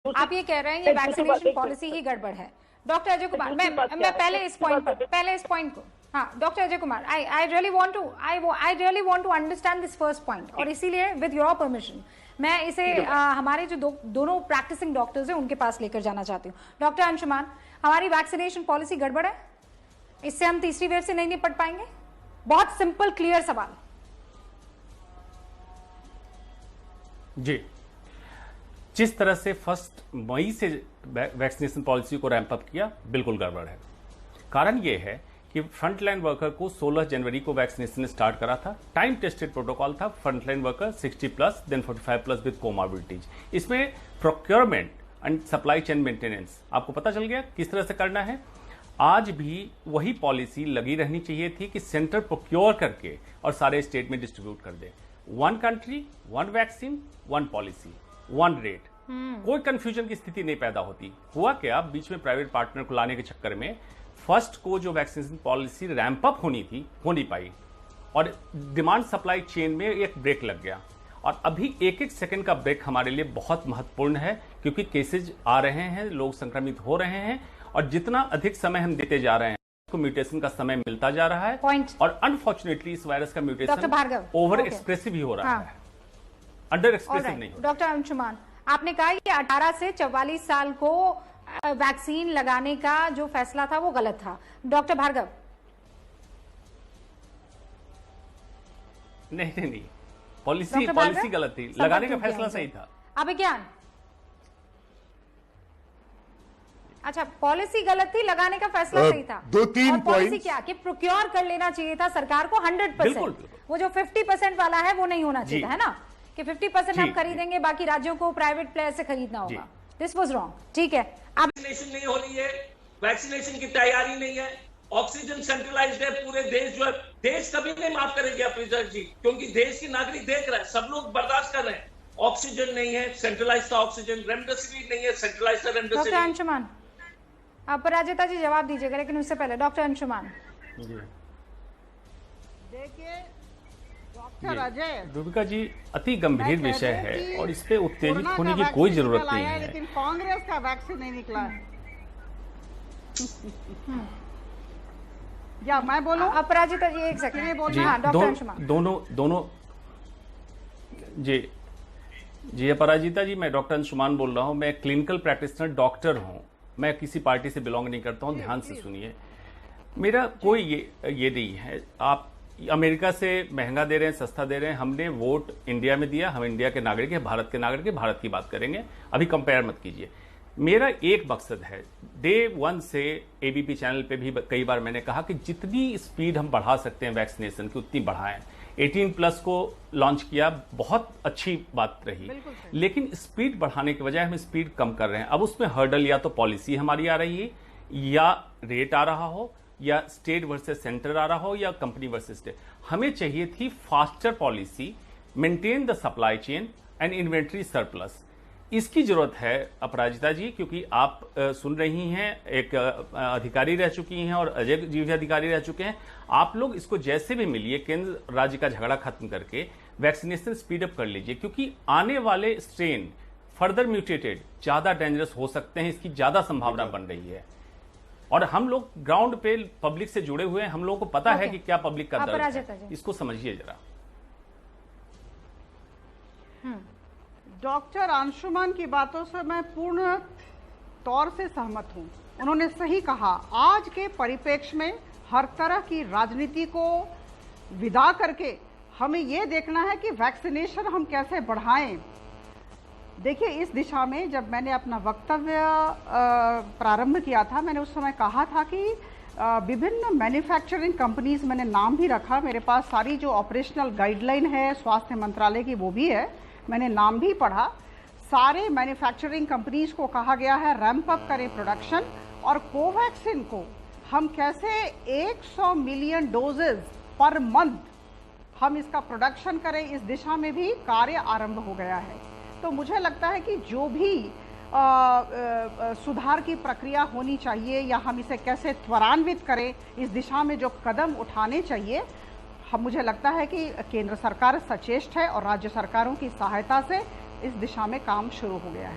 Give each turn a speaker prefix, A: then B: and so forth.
A: आप ये कह रहे हैं ये वैक्सीनेशन पॉलिसी ही गड़बड़ है। डॉक्टर अजय कुमार, मैं पहले इस पॉइंट को हाँ doctor Ajay Kumar, I really want to understand this first point, और इसीलिए विद योर परमिशन मैं इसे हमारे जो दोनों प्रैक्टिसिंग डॉक्टर्स हैं उनके पास लेकर जाना चाहती हूँ। डॉक्टर अंशुमान, हमारी वैक्सीनेशन पॉलिसी गड़बड़ है, इससे हम तीसरी वेव से नहीं निपट पाएंगे? बहुत सिंपल क्लियर सवाल।
B: जी, जिस तरह से 1 मई से वैक्सीनेशन पॉलिसी को रैंप अप किया, बिल्कुल गड़बड़ है। कारण यह है कि फ्रंटलाइन वर्कर को 16 जनवरी को वैक्सीनेशन स्टार्ट करा था। टाइम टेस्टेड प्रोटोकॉल था। Frontline worker 60+ then 45+ with comorbidities. इसमें procurement and supply chain maintenance आपको पता चल गया किस तरह से करना है। आज भी वही पॉलिसी लगी रहनी चाहिए थी कि सेंटर प्रोक्योर करके और सारे स्टेट में डिस्ट्रीब्यूट कर दे। 1 कंट्री 1 वैक्सीन 1 पॉलिसी 1 रेट। कोई कंफ्यूजन की स्थिति नहीं पैदा होती। हुआ क्या, बीच में प्राइवेट पार्टनर को लाने के चक्कर में फर्स्ट को जो वैक्सीनेशन पॉलिसी रैंप अप होनी थी हो नहीं पाई, और डिमांड सप्लाई चेन में एक ब्रेक लग गया। और अभी 1-1 सेकंड का ब्रेक हमारे लिए बहुत महत्वपूर्ण है, क्योंकि केसेज आ रहे हैं, लोग संक्रमित हो रहे हैं, और जितना अधिक समय हम देते जा रहे हैं को म्यूटेशन का समय मिलता जा रहा है। और अनफॉर्चुनेटली इस वायरस का म्यूटेशन ओवर एक्सप्रेसिव ही हो रहा है, अंडर एक्सप्रेसिव नहीं।
A: डॉक्टर अंशुमान, आपने कहा कि 18 से 44 साल को वैक्सीन लगाने का जो फैसला था वो गलत था। डॉक्टर भार्गव?
B: नहीं, पॉलिसी गलत थी, लगाने का फैसला सही था।
A: अभिज्ञान? अच्छा, पॉलिसी गलत थी, लगाने का फैसला सही था।
C: 2-3
A: पॉलिसी क्या कि प्रोक्योर कर लेना चाहिए था सरकार को 100%। वो जो 50% वाला है वो नहीं होना चाहिए, है ना, कि 50% हम खरीदेंगे, बाकी राज्यों को प्राइवेट प्लेयर से खरीदना होगा। This was wrong. ठीक है, अब
D: वैक्सीनेशन नहीं हो रही है, वैक्सीनेशन की तैयारी नहीं है, ऑक्सीजन सेंट्रलाइज्ड है, पूरे देश जो है, देश कभी नहीं माफ करेंगे अफरीजा जी, क्योंकि देश की नागरिक देख रहे हैं, सब लोग बर्दाश्त कर रहे हैं। ऑक्सीजन नहीं है, सेंट्रलाइज्ड ऑक्सीजन, रेमडेसिविर नहीं है, सेंट्रलाइज्ड रेमडेसिविर।
A: डॉक्टर अंशुमान, अपराजिता जी जवाब दीजिएगा, लेकिन उससे पहले डॉक्टर अंशुमान।
E: देखिए डॉक्टर अजय,
B: रूबिका जी, अति गंभीर विषय है और इस पे उत्तेजित होने की कोई जरूरत नहीं है।
E: लेकिन कांग्रेस का वैक्सीन नहीं निकला है। या मैं बोलूं?
A: अपराजिता जी एक सेकंड। हाँ, डॉक्टर अंशुमान।
B: दोनों जी अपराजिता जी, मैं डॉक्टर अंशुमान बोल रहा हूं। मैं क्लिनिकल प्रैक्टिशनर डॉक्टर हूं, मैं किसी पार्टी से बिलोंग नहीं करता हूं। ध्यान से सुनिए, मेरा कोई ये नहीं है आप अमेरिका से महंगा दे रहे हैं, सस्ता दे रहे हैं। हमने वोट इंडिया में दिया, हम इंडिया के नागरिक हैं, भारत के नागरिक हैं, भारत की बात करेंगे, अभी कंपेयर मत कीजिए। मेरा एक मकसद है, डे 1 से एबीपी चैनल पे भी कई बार मैंने कहा कि जितनी स्पीड हम बढ़ा सकते हैं वैक्सीनेशन की उतनी बढ़ाएं। 18+ को लॉन्च किया, बहुत अच्छी बात रही, लेकिन स्पीड बढ़ाने के बजाय हम स्पीड कम कर रहे हैं। अब उसमें हर्डल या तो पॉलिसी हमारी आ रही है, या रेट आ रहा हो, या स्टेट वर्सेस सेंटर आ रहा हो, या कंपनी वर्सेस स्टेट। हमें चाहिए थी faster policy, maintain the supply chain and inventory surplus. इसकी जरूरत है अपराजिता जी, क्योंकि आप सुन रही हैं, एक अधिकारी रह चुकी हैं और अजय जी भी अधिकारी रह चुके हैं। आप लोग इसको जैसे भी मिलिए, केंद्र राज्य का झगड़ा खत्म करके वैक्सीनेशन स्पीड अप कर लीजिए, क्योंकि आने वाले स्ट्रेन फर्दर म्यूटेटेड ज्यादा डेंजरस हो सकते हैं, इसकी ज्यादा संभावना बन रही है। और हम लोग ग्राउंड पे पब्लिक से जुड़े हुए हैं, हम लोगों को पता है कि क्या पब्लिक का दर्द है, इसको समझिए जरा।
E: डॉक्टर अंशुमान की बातों से मैं पूर्ण तौर से सहमत हूं। उन्होंने सही कहा, आज के परिप्रेक्ष्य में हर तरह की राजनीति को विदा करके हमें यह देखना है कि वैक्सीनेशन हम कैसे बढ़ाएं। देखिए, इस दिशा में जब मैंने अपना वक्तव्य प्रारंभ किया था, मैंने उस समय कहा था कि विभिन्न मैन्युफैक्चरिंग कंपनीज, मैंने नाम भी रखा, मेरे पास सारी जो ऑपरेशनल गाइडलाइन है स्वास्थ्य मंत्रालय की वो भी है, मैंने नाम भी पढ़ा। सारे मैन्युफैक्चरिंग कंपनीज को कहा गया है रैंप अप करें प्रोडक्शन, और कोवैक्सीन को हम कैसे 100 मिलियन डोजेज पर मंथ हम इसका प्रोडक्शन करें, इस दिशा में भी कार्य आरंभ हो गया है। तो मुझे लगता है कि जो भी सुधार की प्रक्रिया होनी चाहिए, या हम इसे कैसे त्वरान्वित करें, इस दिशा में जो कदम उठाने चाहिए, मुझे लगता है कि केंद्र सरकार सचेष्ट है और राज्य सरकारों की सहायता से इस दिशा में काम शुरू हो गया है।